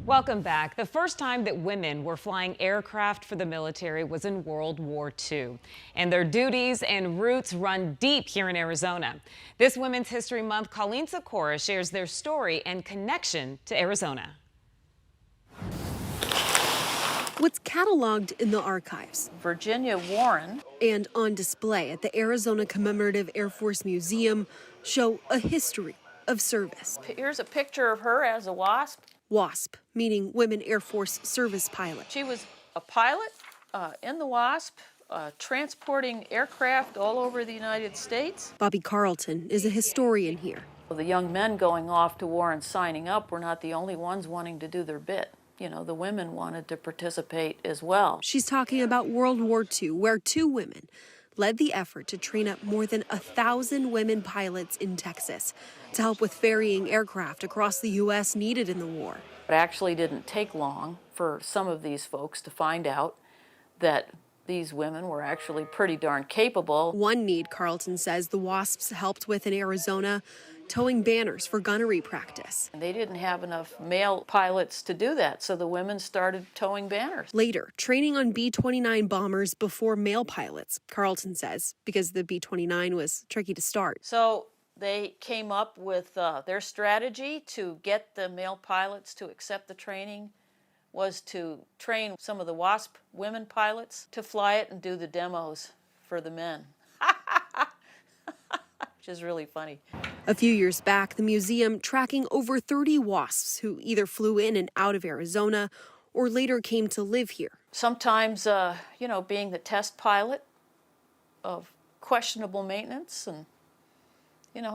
Welcome back. The first time that women were flying aircraft for the military was in World War II. And their duties and roots run deep here in Arizona. This Women's History Month, Colleen Sikora shares their story and connection to Arizona. What's cataloged in the archives Virginia Warren and on display at the Arizona Commemorative Air Force Museum show a history of service. Here's a picture of her as a WASP. WASP, meaning Women Air Force Service Pilot. She was a pilot in the WASP, transporting aircraft all over the United States. Bobby Carlton is a historian here. The young men going off to war and signing up were not the only ones wanting to do their bit. You know, the women wanted to participate as well. She's talking about World War II, where two women led the effort to train up more than 1,000 women pilots in Texas to help with ferrying aircraft across the U.S. needed in the war. It actually didn't take long for some of these folks to find out that these women were actually pretty darn capable. One need, Carlton says, the WASPs helped with in Arizona, towing banners for gunnery practice. They didn't have enough male pilots to do that, so the women started towing banners. Later, training on B-29 bombers before male pilots, Carlton says, because the B-29 was tricky to start. So they came up with their strategy to get the male pilots to accept the training was to train some of the WASP women pilots to fly it and do the demos for the men. Which is really funny. A few years back, the museum tracking over 30 WASPs who either flew in and out of Arizona or later came to live here. Sometimes, being the test pilot of questionable maintenance, and,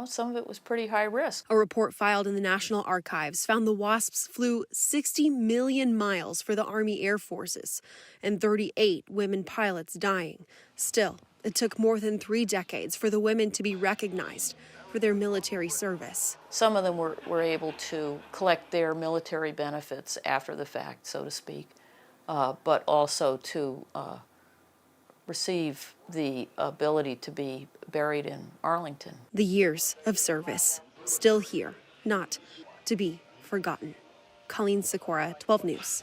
some of it was pretty high risk. A report filed in the National Archives found the WASPs flew 60 million miles for the Army Air Forces and 38 women pilots dying. Still, it took more than 3 decades for the women to be recognized for their military service. Some of them were able to collect their military benefits after the fact, so to speak, but also to receive the ability to be buried in Arlington. The years of service, still here, not to be forgotten. Colleen Sikora, 12 News.